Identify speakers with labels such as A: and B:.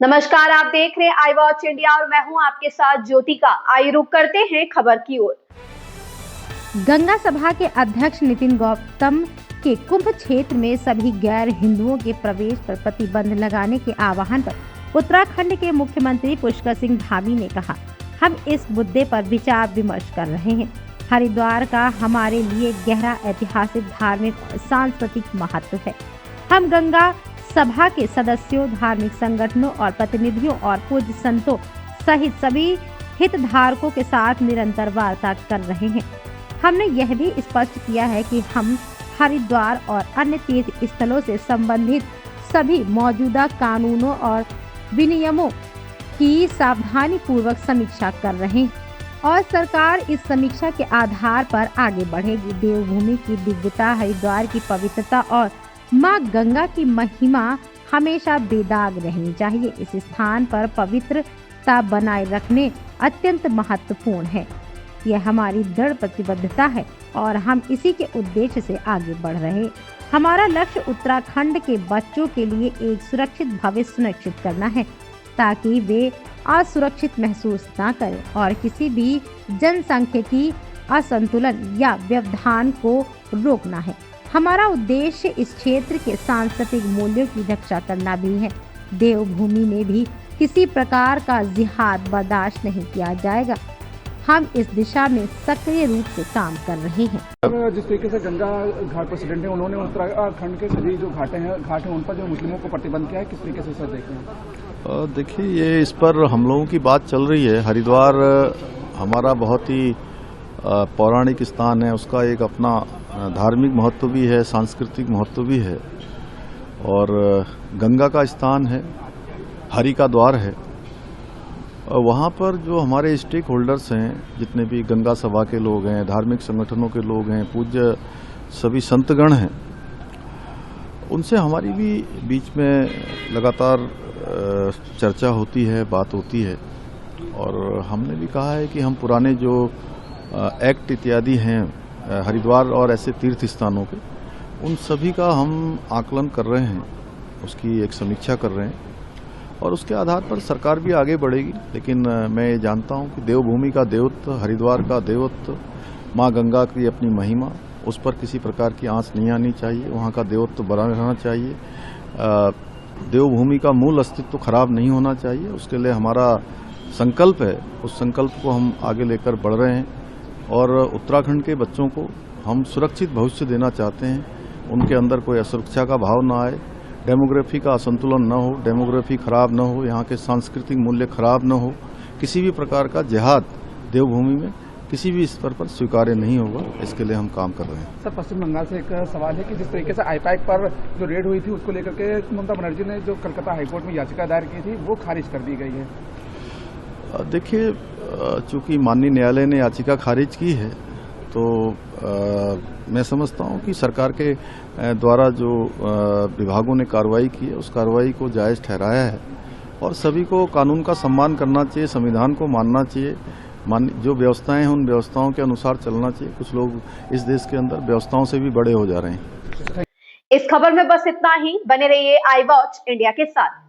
A: नमस्कार, आप देख रहे हैं आई वॉच इंडिया और मैं हूं आपके साथ ज्योतिका। आइए रुक करते हैं खबर की ओर।
B: गंगा सभा के अध्यक्ष नितिन गौतम के कुंभ क्षेत्र में सभी गैर हिंदुओं के प्रवेश पर प्रतिबंध लगाने के आह्वान पर उत्तराखंड के मुख्यमंत्री पुष्कर सिंह धामी ने कहा, हम इस मुद्दे पर विचार विमर्श कर रहे हैं। हरिद्वार का हमारे लिए गहरा ऐतिहासिक, धार्मिक और सांस्कृतिक महत्व है। हम गंगा सभा के सदस्यों, धार्मिक संगठनों और प्रतिनिधियों और पूज्य संतों सहित सभी हितधारकों के साथ निरंतर वार्ता कर रहे हैं। हमने यह भी स्पष्ट किया है कि हम हरिद्वार और अन्य तीर्थ स्थलों से संबंधित सभी मौजूदा कानूनों और विनियमों की सावधानी पूर्वक समीक्षा कर रहे हैं और सरकार इस समीक्षा के आधार पर आगे बढ़ेगी। देवभूमि की दिव्यता, हरिद्वार की पवित्रता और माँ गंगा की महिमा हमेशा बेदाग रहनी चाहिए। इस स्थान पर पवित्रता बनाए रखने अत्यंत महत्वपूर्ण है। यह हमारी दृढ़ प्रतिबद्धता है और हम इसी के उद्देश्य से आगे बढ़ रहे हैं। हमारा लक्ष्य उत्तराखंड के बच्चों के लिए एक सुरक्षित भविष्य सुनिश्चित करना है, ताकि वे असुरक्षित महसूस न करें और किसी भी जनसांख्यिकी असंतुलन या व्यवधान को रोकना है। हमारा उद्देश्य इस क्षेत्र के सांस्कृतिक मूल्यों की रक्षा करना भी है। देवभूमि में भी किसी प्रकार का जिहाद बर्दाश्त नहीं किया जाएगा। हम इस दिशा में सक्रिय रूप से काम कर रहे हैं।
C: जिस तरीके से गंगा घाट प्रेसिडेंट है, उन्होंने उत्तराखंड के सभी जो घाट हैं उन पर जो मुस्लिमों को प्रतिबंध किया है, किस तरीके से सर देखते हैं?
D: देखिए, ये इस पर हम लोगों की बात चल रही है। हरिद्वार हमारा बहुत ही पौराणिक स्थान है, उसका एक अपना धार्मिक महत्व भी है, सांस्कृतिक महत्व भी है और गंगा का स्थान है, हरि का द्वार है। वहाँ पर जो हमारे स्टेक होल्डर्स हैं, जितने भी गंगा सभा के लोग हैं, धार्मिक संगठनों के लोग हैं, पूज्य सभी संतगण हैं, उनसे हमारी भी बीच में लगातार चर्चा होती है, बात होती है और हमने भी कहा है कि हम पुराने जो एक्ट इत्यादि हैं हरिद्वार और ऐसे तीर्थ स्थानों के, उन सभी का हम आकलन कर रहे हैं, उसकी एक समीक्षा कर रहे हैं और उसके आधार पर सरकार भी आगे बढ़ेगी। लेकिन मैं ये जानता हूं कि देवभूमि का देवत्व, हरिद्वार का देवत्व, माँ गंगा की अपनी महिमा, उस पर किसी प्रकार की आंच नहीं आनी चाहिए। वहाँ का देवत्व बना रहना चाहिए। देवभूमि का मूल अस्तित्व खराब नहीं होना चाहिए। उसके लिए हमारा संकल्प है, उस संकल्प को हम आगे लेकर बढ़ रहे हैं और उत्तराखंड के बच्चों को हम सुरक्षित भविष्य देना चाहते हैं। उनके अंदर कोई असुरक्षा का भाव न आए, डेमोग्राफी का असंतुलन न हो, डेमोग्राफी खराब न हो, यहाँ के सांस्कृतिक मूल्य खराब न हो। किसी भी प्रकार का जिहाद देवभूमि में किसी भी स्तर पर स्वीकार्य नहीं होगा। इसके लिए हम काम कर रहे हैं।
C: सर, पश्चिम बंगाल से एक सवाल है कि जिस तरीके से आईपैक पर जो रेड हुई थी, उसको लेकर के ममता बनर्जी ने जो कलकत्ता हाईकोर्ट में याचिका दायर की थी, वो खारिज कर दी गई है।
D: देखिए, चूंकि माननीय न्यायालय ने याचिका खारिज की है, तो मैं समझता हूं कि सरकार के द्वारा जो विभागों ने कार्रवाई की है, उस कार्रवाई को जायज ठहराया है और सभी को कानून का सम्मान करना चाहिए, संविधान को मानना चाहिए। जो व्यवस्थाएं हैं, उन व्यवस्थाओं के अनुसार चलना चाहिए। कुछ लोग इस देश के अंदर व्यवस्थाओं से भी बड़े हो जा रहे हैं।
A: इस खबर में बस इतना ही। बने रहिए आई वॉच इंडिया के साथ।